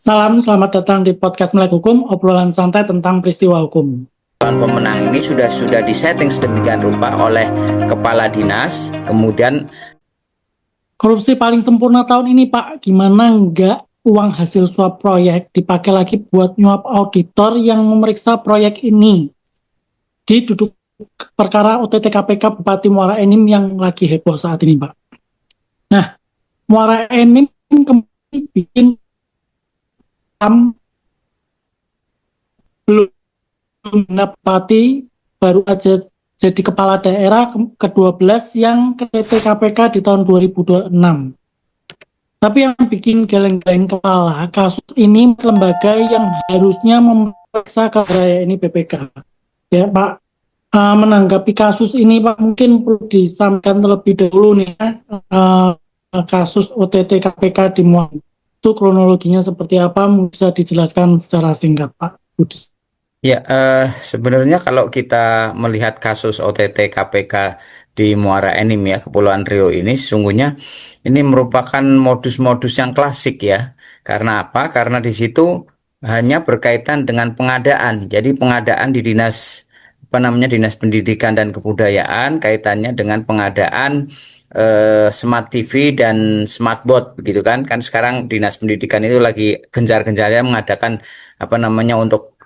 Salam, selamat datang di podcast Melek Hukum, obrolan santai tentang peristiwa hukum. Calon pemenang ini sudah disetting sedemikian rupa oleh kepala dinas, kemudian Korupsi paling sempurna tahun ini, Pak. Gimana nggak uang hasil suap proyek dipakai lagi buat nyuap auditor yang memeriksa proyek ini? Di duduk perkara OTT KPK Bupati Muara Enim yang lagi heboh saat ini, Pak. Nah, Muara Enim kembali bikin belum mendapati, baru aja jadi kepala daerah ke-12 yang ke PT KPK di tahun 2026. Tapi yang bikin geleng-geleng kepala kasus ini lembaga yang harusnya memeriksa kasus ini BPK. Ya Pak, menanggapi kasus ini Pak, mungkin perlu disampaikan terlebih dahulu nih kasus OTT KPK di Muara. Itu kronologinya seperti apa, bisa dijelaskan secara singkat Pak Budi? ya sebenarnya kalau kita melihat kasus OTT KPK di Muara Enim ya, Kepulauan Riau ini sesungguhnya ini merupakan modus-modus yang klasik ya. Karena apa? Karena di situ hanya berkaitan dengan pengadaan. Jadi pengadaan di Dinas Pendidikan dan Kebudayaan kaitannya dengan pengadaan smart TV dan smart board begitu kan. Kan sekarang Dinas Pendidikan itu lagi gencar-gencarnya mengadakan untuk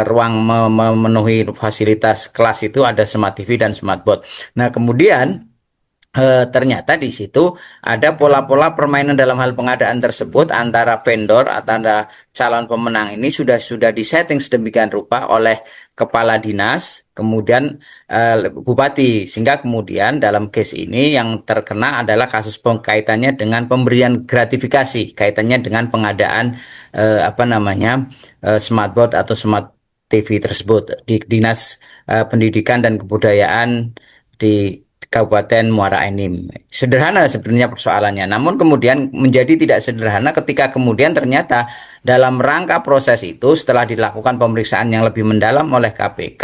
ruang memenuhi fasilitas kelas itu ada smart TV dan smart board. Nah, kemudian ternyata di situ ada pola-pola permainan dalam hal pengadaan tersebut antara vendor, antara calon pemenang ini sudah disetting sedemikian rupa oleh kepala dinas, kemudian bupati, sehingga kemudian dalam case ini yang terkena adalah kasus kaitannya dengan pemberian gratifikasi, kaitannya dengan pengadaan smartboard atau smart TV tersebut di Dinas Pendidikan dan Kebudayaan di Kabupaten Muara Enim. Sederhana sebenarnya persoalannya, namun kemudian menjadi tidak sederhana ketika kemudian ternyata dalam rangka proses itu setelah dilakukan pemeriksaan yang lebih mendalam oleh KPK,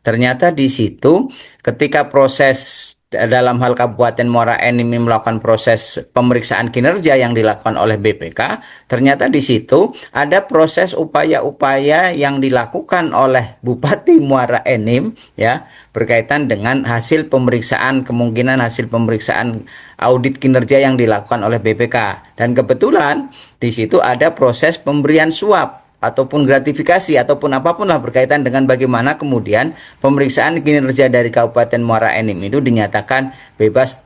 ternyata di situ ketika proses dalam hal Kabupaten Muara Enim melakukan proses pemeriksaan kinerja yang dilakukan oleh BPK, ternyata di situ ada proses upaya-upaya yang dilakukan oleh Bupati Muara Enim ya, berkaitan dengan hasil pemeriksaan, kemungkinan hasil pemeriksaan audit kinerja yang dilakukan oleh BPK. Dan kebetulan di situ ada proses pemberian suap ataupun gratifikasi ataupun apapun lah berkaitan dengan bagaimana kemudian pemeriksaan kinerja dari Kabupaten Muara Enim itu dinyatakan bebas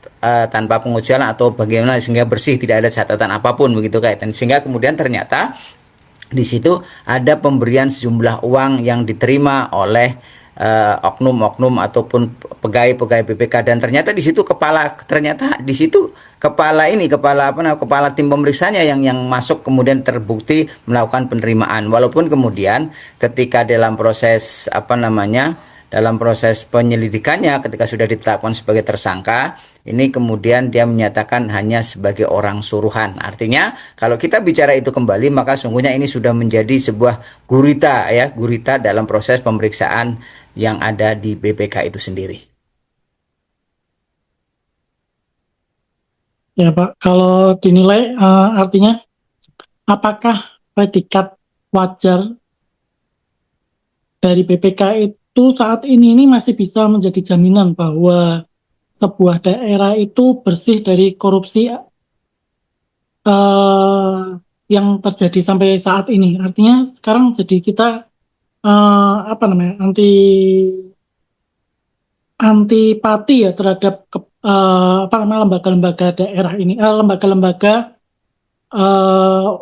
tanpa pengecualian atau bagaimana sehingga bersih, tidak ada catatan apapun begitu kaitan, sehingga kemudian ternyata di situ ada pemberian sejumlah uang yang diterima oleh oknum-oknum ataupun pegawai-pegawai BPK, dan ternyata di situ kepala tim pemeriksanya yang masuk kemudian terbukti melakukan penerimaan, walaupun kemudian ketika dalam proses penyelidikannya ketika sudah ditetapkan sebagai tersangka, ini kemudian dia menyatakan hanya sebagai orang suruhan. Artinya kalau kita bicara itu kembali, maka sungguhnya ini sudah menjadi sebuah gurita dalam proses pemeriksaan yang ada di BPK itu sendiri. Ya Pak, kalau dinilai artinya apakah predikat wajar dari BPK itu saat ini masih bisa menjadi jaminan bahwa sebuah daerah itu bersih dari korupsi yang terjadi sampai saat ini? Artinya sekarang jadi kita antipati ya terhadap lembaga-lembaga daerah ini, lembaga-lembaga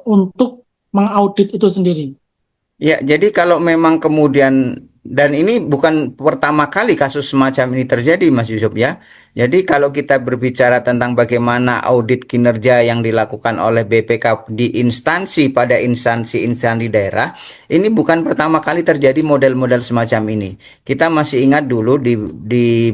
untuk mengaudit itu sendiri. Ya, jadi kalau memang kemudian, dan ini bukan pertama kali kasus semacam ini terjadi, Mas Yusuf ya. Jadi kalau kita berbicara tentang bagaimana audit kinerja yang dilakukan oleh BPK pada instansi daerah, ini bukan pertama kali terjadi model-model semacam ini. Kita masih ingat dulu di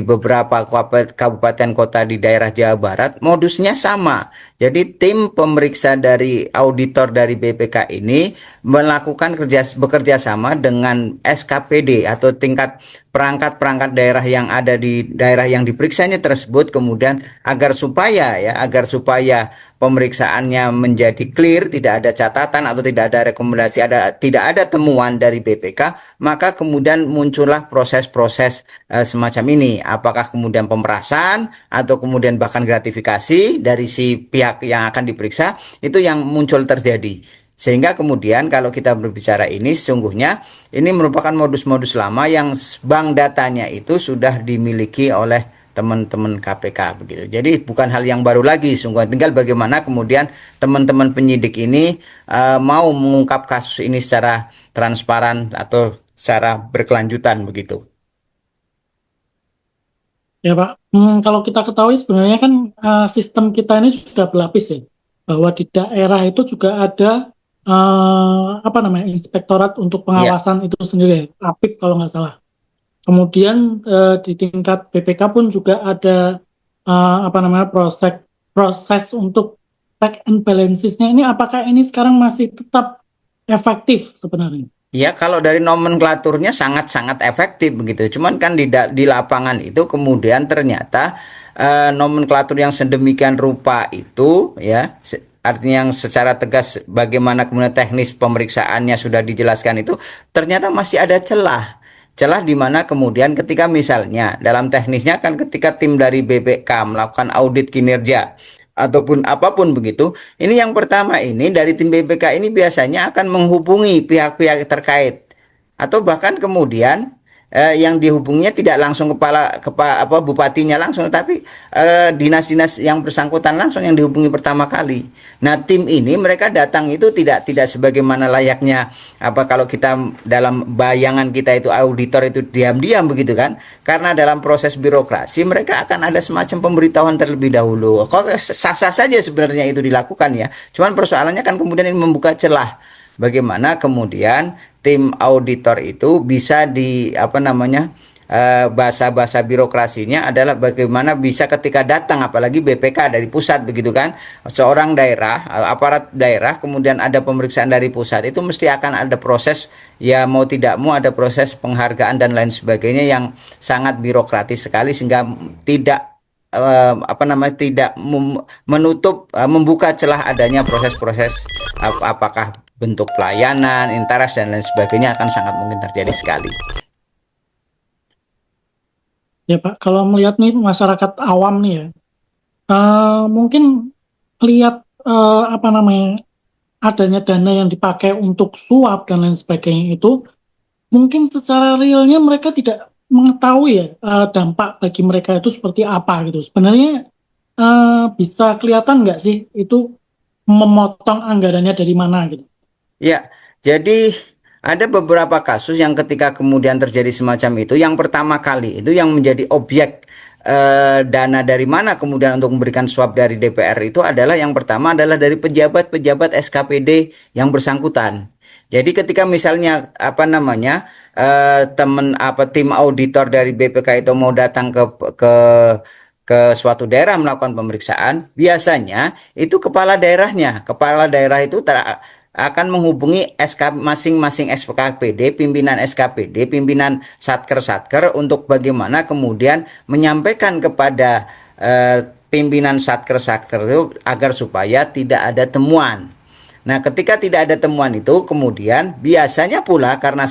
beberapa kabupaten kota di daerah Jawa Barat, modusnya sama. Jadi tim pemeriksa dari auditor dari BPK ini bekerja sama dengan SKPD atau tingkat perangkat daerah yang ada di daerah yang diperiksanya tersebut kemudian agar supaya pemeriksaannya menjadi clear, tidak ada catatan atau tidak ada rekomendasi, tidak ada temuan dari BPK, maka kemudian muncullah proses-proses semacam ini. Apakah kemudian pemerasan atau kemudian bahkan gratifikasi dari si pihak yang akan diperiksa, itu yang muncul terjadi. Sehingga kemudian kalau kita berbicara ini sesungguhnya ini merupakan modus-modus lama yang bank datanya itu sudah dimiliki oleh teman-teman KPK begitu. Jadi bukan hal yang baru lagi, sungguh tinggal bagaimana kemudian teman-teman penyidik ini mau mengungkap kasus ini secara transparan atau secara berkelanjutan begitu. Ya Pak, kalau kita ketahui sebenarnya kan sistem kita ini sudah berlapis ya, bahwa di daerah itu juga ada apa namanya inspektorat untuk Iya, pengawasan itu sendiri, APIP kalau nggak salah. Kemudian di tingkat BPK pun juga ada apa namanya proses proses untuk check and balancesnya ini apakah ini sekarang masih tetap efektif sebenarnya? ya kalau dari nomenklaturnya sangat-sangat efektif begitu. Cuman kan di lapangan itu kemudian ternyata nomenklatur yang sedemikian rupa itu ya artinya yang secara tegas bagaimana kemudian teknis pemeriksaannya sudah dijelaskan itu ternyata masih ada celah di mana kemudian ketika misalnya dalam teknisnya kan ketika tim dari BPK melakukan audit kinerja ataupun apapun begitu, ini yang pertama ini dari tim BPK ini biasanya akan menghubungi pihak-pihak terkait atau bahkan kemudian yang dihubunginya tidak langsung apa bupatinya langsung, tapi dinas-dinas yang bersangkutan langsung yang dihubungi pertama kali. Nah, tim ini mereka datang itu tidak sebagaimana layaknya apa kalau kita dalam bayangan kita itu auditor itu diam-diam begitu kan? Karena dalam proses birokrasi mereka akan ada semacam pemberitahuan terlebih dahulu. Kok sah-sah saja sebenarnya itu dilakukan ya. Cuman persoalannya kan kemudian ini membuka celah. Bagaimana kemudian tim auditor itu bisa di apa namanya bahasa-bahasa birokrasinya adalah bagaimana bisa ketika datang apalagi BPK dari pusat begitu kan seorang daerah aparat daerah kemudian ada pemeriksaan dari pusat itu mesti akan ada proses ya mau tidak mau ada proses penghargaan dan lain sebagainya yang sangat birokratis sekali sehingga tidak apa namanya tidak menutup membuka celah adanya proses-proses apakah bentuk pelayanan, interes dan lain sebagainya akan sangat mungkin terjadi sekali. Ya Pak, kalau melihat nih masyarakat awam nih ya, mungkin lihat apa namanya adanya dana yang dipakai untuk suap dan lain sebagainya itu, mungkin secara realnya mereka tidak mengetahui ya dampak bagi mereka itu seperti apa gitu. Sebenarnya bisa kelihatan nggak sih itu memotong anggarannya dari mana gitu? Ya, jadi ada beberapa kasus yang ketika kemudian terjadi semacam itu, yang pertama kali itu yang menjadi objek dana dari mana kemudian untuk memberikan suap dari DPR itu adalah yang pertama adalah dari pejabat-pejabat SKPD yang bersangkutan. Jadi ketika misalnya apa namanya tim auditor dari BPK itu mau datang ke suatu daerah melakukan pemeriksaan, biasanya itu kepala daerah itu akan menghubungi masing-masing SKPD, pimpinan SKPD, pimpinan Satker untuk bagaimana kemudian menyampaikan kepada pimpinan Satker itu agar supaya tidak ada temuan. Nah, ketika tidak ada temuan itu kemudian biasanya pula karena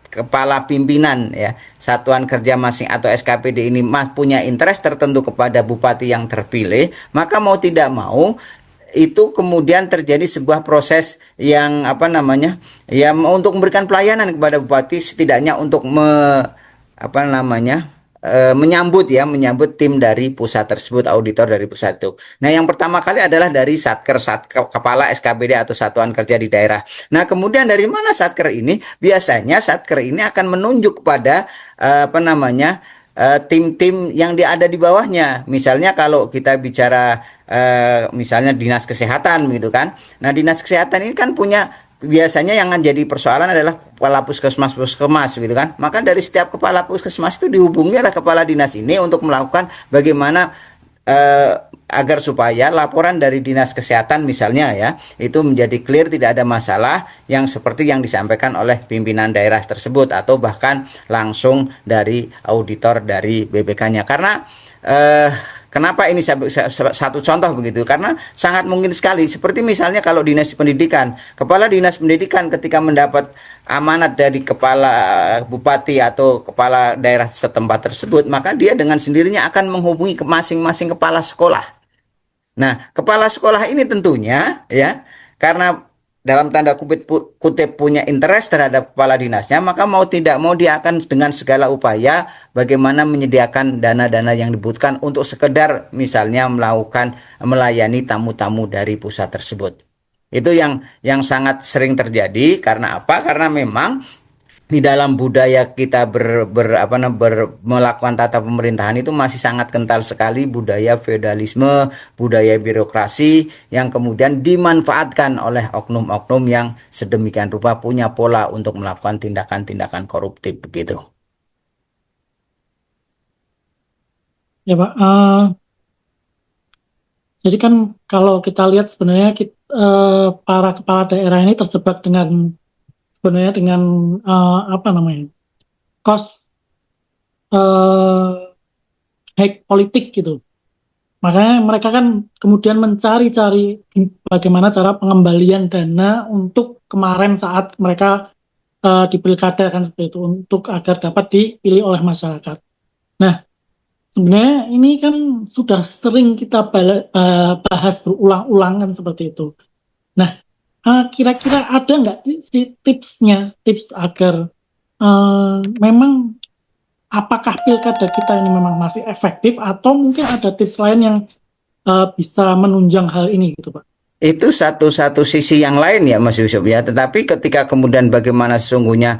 kepala pimpinan ya satuan kerja masing atau SKPD ini punya interest tertentu kepada bupati yang terpilih, maka mau tidak mau itu kemudian terjadi sebuah proses yang apa namanya ya untuk memberikan pelayanan kepada bupati setidaknya untuk apa namanya menyambut tim dari pusat tersebut, auditor dari pusat itu. Nah, yang pertama kali adalah dari kepala SKPD atau satuan kerja di daerah. Nah, kemudian dari mana Satker ini? Biasanya Satker ini akan menunjuk kepada apa namanya tim-tim yang ada di bawahnya. Misalnya kalau kita bicara misalnya dinas kesehatan gitu kan. Nah, dinas kesehatan ini kan punya biasanya yang jadi persoalan adalah kepala puskesmas gitu kan. Maka dari setiap kepala puskesmas itu dihubungi oleh kepala dinas ini untuk melakukan bagaimana agar supaya laporan dari Dinas Kesehatan misalnya ya itu menjadi clear, tidak ada masalah yang seperti yang disampaikan oleh pimpinan daerah tersebut atau bahkan langsung dari auditor dari BPK-nya. Karena eh, kenapa ini satu contoh begitu? Karena sangat mungkin sekali seperti misalnya kalau Dinas Pendidikan, Kepala Dinas Pendidikan ketika mendapat amanat dari kepala bupati atau kepala daerah setempat tersebut, maka dia dengan sendirinya akan menghubungi ke masing-masing kepala sekolah. Nah, kepala sekolah ini tentunya ya, karena dalam tanda kutip punya interest terhadap kepala dinasnya, maka mau tidak mau dia akan dengan segala upaya bagaimana menyediakan dana-dana yang dibutuhkan untuk sekedar misalnya melakukan melayani tamu-tamu dari pusat tersebut. Itu yang sangat sering terjadi karena apa? Karena memang di dalam budaya kita melakukan tata pemerintahan itu masih sangat kental sekali budaya feodalisme, budaya birokrasi yang kemudian dimanfaatkan oleh oknum-oknum yang sedemikian rupa punya pola untuk melakukan tindakan-tindakan koruptif begitu. Ya Pak, jadi kan kalau kita lihat sebenarnya para kepala daerah ini terjebak dengan sebenarnya dengan apa namanya cost hack politik gitu. Makanya mereka kan kemudian mencari-cari bagaimana cara pengembalian dana untuk kemarin saat mereka di pilkada kan seperti itu untuk agar dapat dipilih oleh masyarakat. Nah, sebenarnya ini kan sudah sering kita bahas berulang-ulang kan seperti itu. Nah, kira-kira ada nggak sih tipsnya, tips agar memang apakah pilkada kita ini memang masih efektif atau mungkin ada tips lain yang bisa menunjang hal ini gitu Pak? Itu satu-satu sisi yang lain ya Mas Yusuf ya. Tetapi ketika kemudian bagaimana sesungguhnya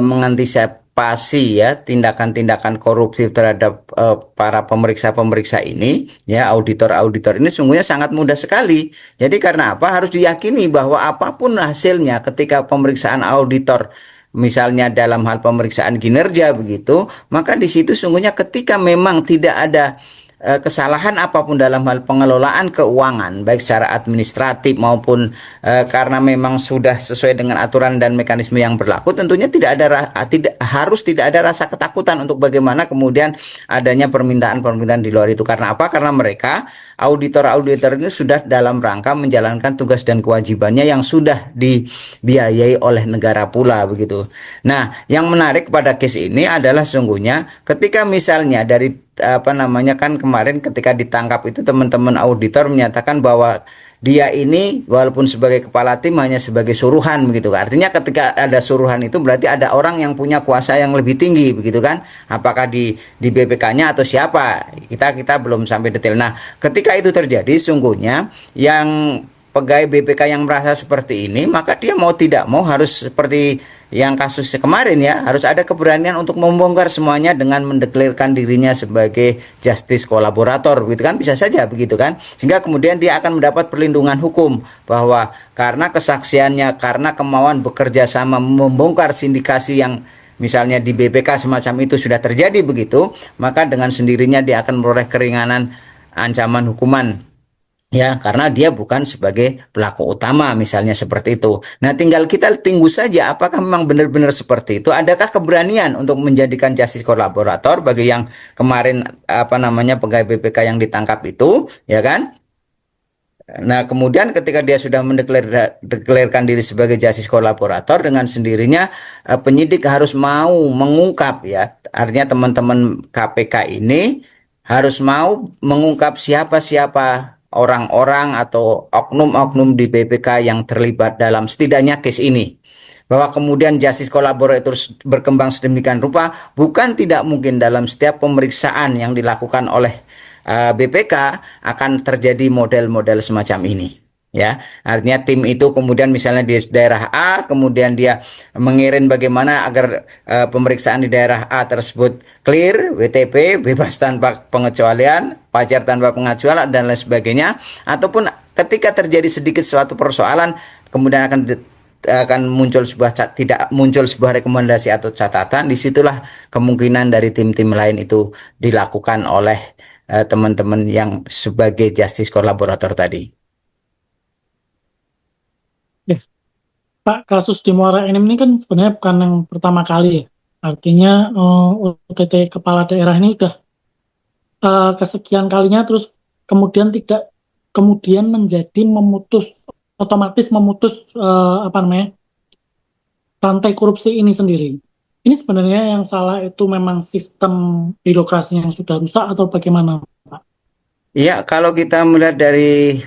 mengantisipasi ya tindakan-tindakan korupsi terhadap para pemeriksa-pemeriksa ini ya auditor-auditor ini sesungguhnya sangat mudah sekali. Jadi karena apa? Harus diyakini bahwa apapun hasilnya ketika pemeriksaan auditor misalnya dalam hal pemeriksaan kinerja begitu, maka di situ sungguhnya ketika memang tidak ada kesalahan apapun dalam hal pengelolaan keuangan baik secara administratif maupun karena memang sudah sesuai dengan aturan dan mekanisme yang berlaku, tentunya tidak ada rasa ketakutan untuk bagaimana kemudian adanya permintaan-permintaan di luar itu. Karena apa? Karena mereka auditor-auditor ini sudah dalam rangka menjalankan tugas dan kewajibannya yang sudah dibiayai oleh negara pula begitu. Nah, yang menarik pada case ini adalah sungguhnya ketika misalnya dari apa namanya kan kemarin ketika ditangkap itu teman-teman auditor menyatakan bahwa dia ini walaupun sebagai kepala tim hanya sebagai suruhan begitu. Artinya ketika ada suruhan itu berarti ada orang yang punya kuasa yang lebih tinggi begitu kan. Apakah di BPK-nya atau siapa? Kita belum sampai detail. Nah, ketika itu terjadi sungguhnya yang pegawai BPK yang merasa seperti ini, maka dia mau tidak mau harus seperti yang kasus kemarin ya, harus ada keberanian untuk membongkar semuanya dengan mendeklarasikan dirinya sebagai justice kolaborator, begitu kan, bisa saja begitu kan, sehingga kemudian dia akan mendapat perlindungan hukum bahwa karena kesaksiannya, karena kemauan bekerja sama membongkar sindikasi yang misalnya di BPK semacam itu sudah terjadi begitu, maka dengan sendirinya dia akan memperoleh keringanan ancaman hukuman. Ya, karena dia bukan sebagai pelaku utama, misalnya seperti itu. Nah, tinggal kita tunggu saja apakah memang benar-benar seperti itu. Adakah keberanian untuk menjadikan justice kolaborator bagi yang kemarin apa namanya pegawai BPK yang ditangkap itu, ya kan? Nah, kemudian ketika dia sudah mendeklarasikan diri sebagai justice kolaborator, dengan sendirinya penyidik harus mau mengungkap ya. Artinya teman-teman KPK ini harus mau mengungkap siapa-siapa orang-orang atau oknum-oknum di BPK yang terlibat dalam setidaknya case ini. Bahwa kemudian justice collaborator berkembang sedemikian rupa, bukan tidak mungkin dalam setiap pemeriksaan yang dilakukan oleh BPK akan terjadi model-model semacam ini. Ya, artinya tim itu kemudian misalnya di daerah A, kemudian dia mengirim bagaimana agar pemeriksaan di daerah A tersebut clear, WTP, bebas tanpa pengecualian, wajar tanpa pengecualian dan lain sebagainya. Ataupun ketika terjadi sedikit suatu persoalan, kemudian akan muncul tidak muncul sebuah rekomendasi atau catatan, disitulah kemungkinan dari tim-tim lain itu dilakukan oleh teman-teman yang sebagai justice kolaborator tadi. Ya, Pak, kasus di Muara Enim ini kan sebenarnya bukan yang pertama kali ya. Artinya OTT kepala daerah ini sudah kesekian kalinya, terus kemudian tidak kemudian menjadi otomatis memutus apa namanya rantai korupsi ini sendiri. Ini sebenarnya yang salah itu memang sistem birokrasi yang sudah rusak atau bagaimana, Pak? Iya, kalau kita melihat dari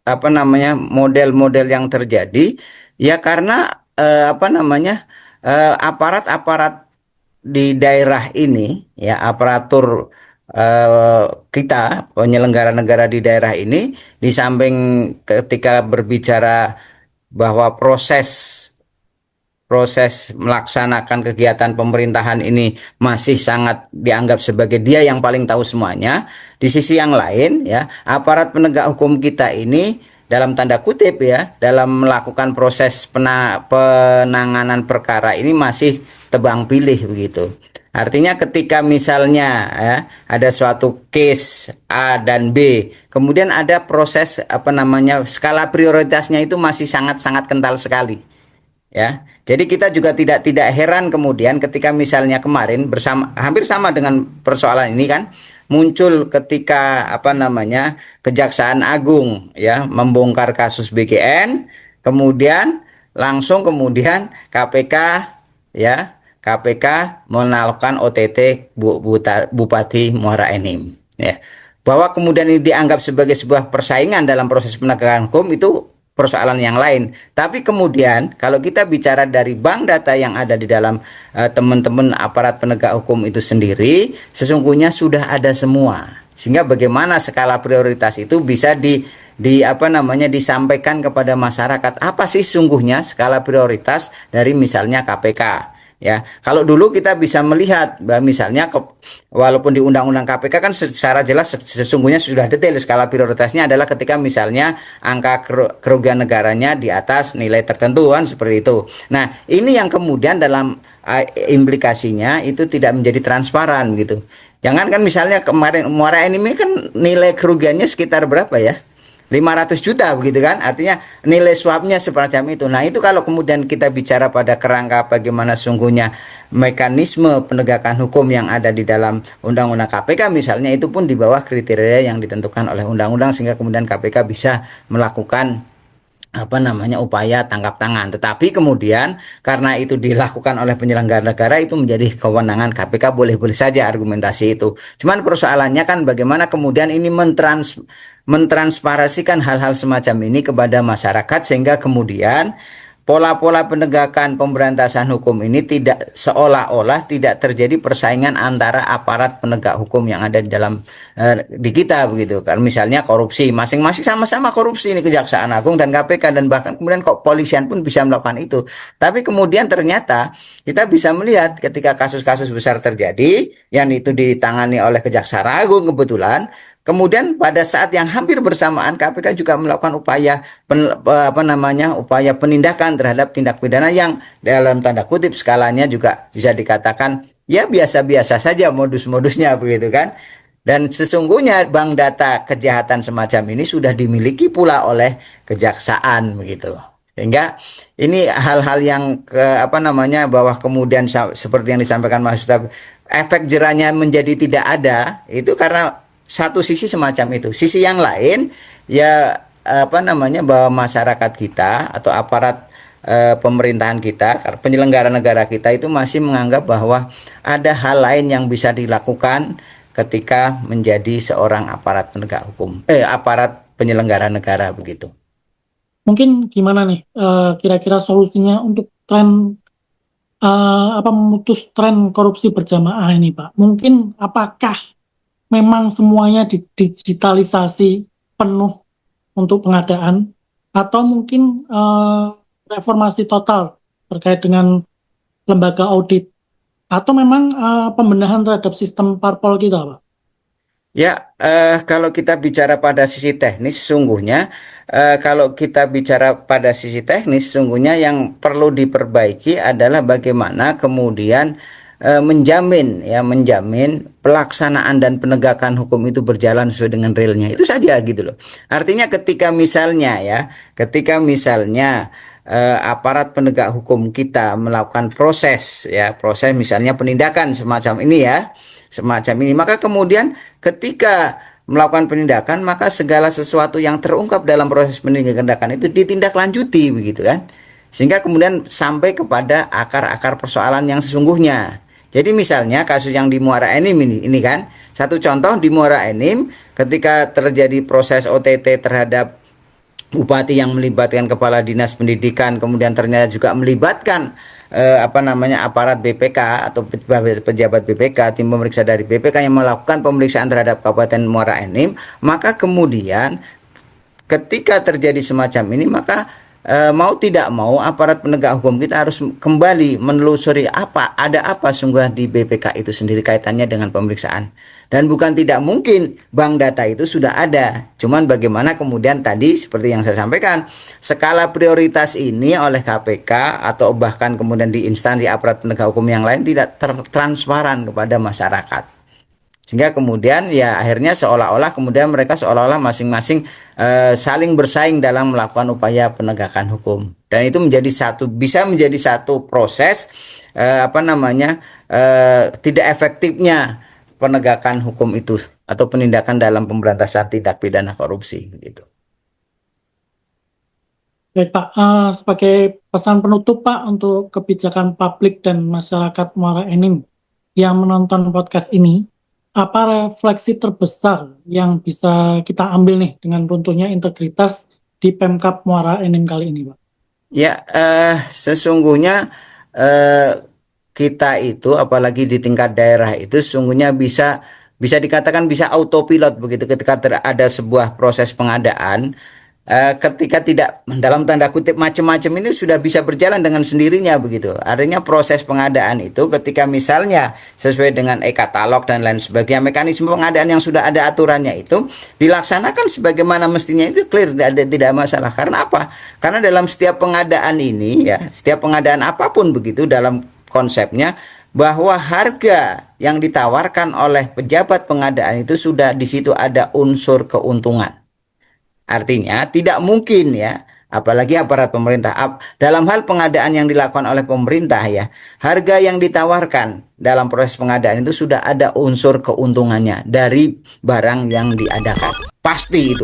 apa namanya model-model yang terjadi, ya karena apa namanya aparat-aparat di daerah ini, ya aparatur eh, kita penyelenggara negara di daerah ini, di samping ketika berbicara bahwa proses melaksanakan kegiatan pemerintahan ini masih sangat dianggap sebagai dia yang paling tahu semuanya. Di sisi yang lain, ya, aparat penegak hukum kita ini dalam tanda kutip ya, dalam melakukan proses penanganan perkara ini masih tebang pilih begitu. Artinya ketika misalnya ya, ada suatu case A dan B, kemudian ada proses apa namanya skala prioritasnya itu masih sangat-sangat kental sekali. Ya, jadi kita juga tidak heran kemudian ketika misalnya kemarin bersama hampir sama dengan persoalan ini kan muncul ketika apa namanya Kejaksaan Agung ya membongkar kasus BGN, kemudian langsung kemudian KPK ya KPK melakukan OTT Bupati Muara Enim ya. Bahwa kemudian ini dianggap sebagai sebuah persaingan dalam proses penegakan hukum itu persoalan yang lain. Tapi kemudian kalau kita bicara dari bank data yang ada di dalam teman-teman aparat penegak hukum itu sendiri, sesungguhnya sudah ada semua. Sehingga bagaimana skala prioritas itu bisa di apa namanya disampaikan kepada masyarakat. Apa sih sungguhnya skala prioritas dari misalnya KPK? Ya, kalau dulu kita bisa melihat bahwa misalnya walaupun di Undang-Undang KPK kan secara jelas sesungguhnya sudah detail skala prioritasnya adalah ketika misalnya angka kerugian negaranya di atas nilai tertentu kan seperti itu. Nah, ini yang kemudian dalam implikasinya itu tidak menjadi transparan gitu. Jangan kan misalnya kemarin Muara ini kan nilai kerugiannya sekitar berapa ya? 500 juta begitu kan, artinya nilai suapnya semacam itu. Nah itu kalau kemudian kita bicara pada kerangka bagaimana sungguhnya mekanisme penegakan hukum yang ada di dalam undang-undang KPK misalnya, itu pun di bawah kriteria yang ditentukan oleh undang-undang sehingga kemudian KPK bisa melakukan apa namanya upaya tangkap tangan. Tetapi kemudian karena itu dilakukan oleh penyelenggara negara itu menjadi kewenangan KPK, boleh-boleh saja argumentasi itu. Cuman persoalannya kan bagaimana kemudian ini mentransparasikan hal-hal semacam ini kepada masyarakat sehingga kemudian pola-pola penegakan pemberantasan hukum ini tidak seolah-olah tidak terjadi persaingan antara aparat penegak hukum yang ada di dalam di kita begitu kan, misalnya korupsi masing-masing sama-sama korupsi ini Kejaksaan Agung dan KPK dan bahkan kemudian kok polisian pun bisa melakukan itu, tapi kemudian ternyata kita bisa melihat ketika kasus-kasus besar terjadi yang itu ditangani oleh Kejaksaan Agung kebetulan. Kemudian pada saat yang hampir bersamaan KPK juga melakukan upaya penindakan terhadap tindak pidana yang dalam tanda kutip skalanya juga bisa dikatakan ya biasa-biasa saja modus-modusnya begitu kan. Dan sesungguhnya bank data kejahatan semacam ini sudah dimiliki pula oleh kejaksaan begitu. Sehingga ini hal-hal yang apa namanya bahwa kemudian seperti yang disampaikan Mas Ustaz, efek jerahnya menjadi tidak ada itu karena satu sisi semacam itu. Sisi yang lain ya apa namanya bahwa masyarakat kita atau aparat pemerintahan kita, penyelenggara negara kita itu masih menganggap bahwa ada hal lain yang bisa dilakukan ketika menjadi seorang aparat penegak hukum, aparat penyelenggara negara begitu. Mungkin gimana nih kira-kira solusinya untuk tren memutus tren korupsi berjamaah ini, Pak? Mungkin apakah memang semuanya digitalisasi penuh untuk pengadaan, atau mungkin reformasi total terkait dengan lembaga audit, atau memang pembenahan terhadap sistem parpol kita, Pak? Ya, kalau kita bicara pada sisi teknis, sesungguhnya kalau kita bicara pada sisi teknis, sesungguhnya yang perlu diperbaiki adalah bagaimana kemudian menjamin pelaksanaan dan penegakan hukum itu berjalan sesuai dengan realnya. Itu saja gitu loh. Artinya ketika misalnya aparat penegak hukum kita melakukan proses misalnya penindakan semacam ini, maka kemudian ketika melakukan penindakan, maka segala sesuatu yang terungkap dalam proses penindakan itu ditindaklanjuti begitu kan, sehingga kemudian sampai kepada akar-akar persoalan yang sesungguhnya. Jadi misalnya kasus yang di Muara Enim ini kan satu contoh. Di Muara Enim ketika terjadi proses OTT terhadap bupati yang melibatkan kepala dinas pendidikan, kemudian ternyata juga melibatkan aparat BPK atau pejabat BPK, tim pemeriksa dari BPK yang melakukan pemeriksaan terhadap Kabupaten Muara Enim, maka kemudian ketika terjadi semacam ini, maka mau tidak mau aparat penegak hukum kita harus kembali menelusuri ada apa sungguh di BPK itu sendiri kaitannya dengan pemeriksaan. Dan bukan tidak mungkin bank data itu sudah ada. Cuman bagaimana kemudian tadi seperti yang saya sampaikan, skala prioritas ini oleh KPK atau bahkan kemudian di instansi aparat penegak hukum yang lain tidak transparan kepada masyarakat. Sehingga kemudian ya akhirnya mereka seolah-olah masing-masing saling bersaing dalam melakukan upaya penegakan hukum. Dan itu bisa menjadi satu proses tidak efektifnya penegakan hukum itu atau penindakan dalam pemberantasan tindak pidana korupsi gitu. Baik Pak, sebagai pesan penutup Pak untuk kebijakan publik dan masyarakat Muara Enim yang menonton podcast ini, apa refleksi terbesar yang bisa kita ambil nih dengan runtuhnya integritas di Pemkab Muara Enim kali ini Pak? Ya, sesungguhnya kita itu apalagi di tingkat daerah itu sesungguhnya bisa dikatakan bisa autopilot begitu ketika ada sebuah proses pengadaan, ketika tidak dalam tanda kutip macam-macam ini sudah bisa berjalan dengan sendirinya begitu. Artinya proses pengadaan itu ketika misalnya sesuai dengan e-katalog dan lain sebagainya, mekanisme pengadaan yang sudah ada aturannya itu dilaksanakan sebagaimana mestinya, itu clear, tidak masalah. Karena apa? Karena dalam setiap pengadaan ini setiap pengadaan apapun begitu dalam konsepnya bahwa harga yang ditawarkan oleh pejabat pengadaan itu sudah di situ ada unsur keuntungan. Artinya tidak mungkin apalagi aparat pemerintah dalam hal pengadaan yang dilakukan oleh pemerintah harga yang ditawarkan dalam proses pengadaan itu sudah ada unsur keuntungannya dari barang yang diadakan. Pasti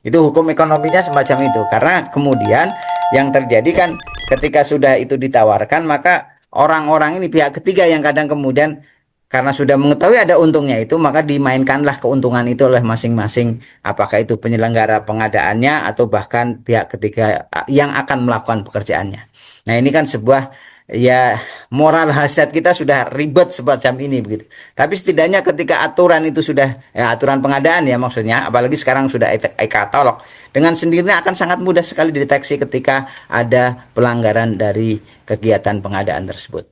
itu hukum ekonominya semacam itu. Karena kemudian yang terjadi kan ketika sudah itu ditawarkan, maka orang-orang ini pihak ketiga yang kadang kemudian karena sudah mengetahui ada untungnya itu, maka dimainkanlah keuntungan itu oleh masing-masing, apakah itu penyelenggara pengadaannya atau bahkan pihak ketiga yang akan melakukan pekerjaannya. Nah, ini kan sebuah moral hasad kita sudah ribet semacam ini begitu. Tapi setidaknya ketika aturan itu sudah aturan pengadaan maksudnya, apalagi sekarang sudah e-katalog, dengan sendirinya akan sangat mudah sekali dideteksi ketika ada pelanggaran dari kegiatan pengadaan tersebut.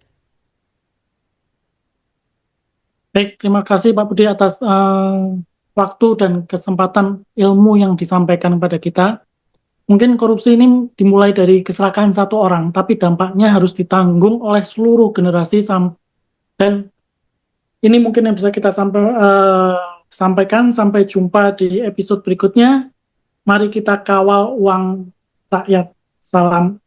Baik, terima kasih Pak Budi atas waktu dan kesempatan ilmu yang disampaikan kepada kita. Mungkin korupsi ini dimulai dari kesalahan satu orang, tapi dampaknya harus ditanggung oleh seluruh generasi dan ini mungkin yang bisa kita sampaikan. Sampai jumpa di episode berikutnya. Mari kita kawal uang rakyat. Salam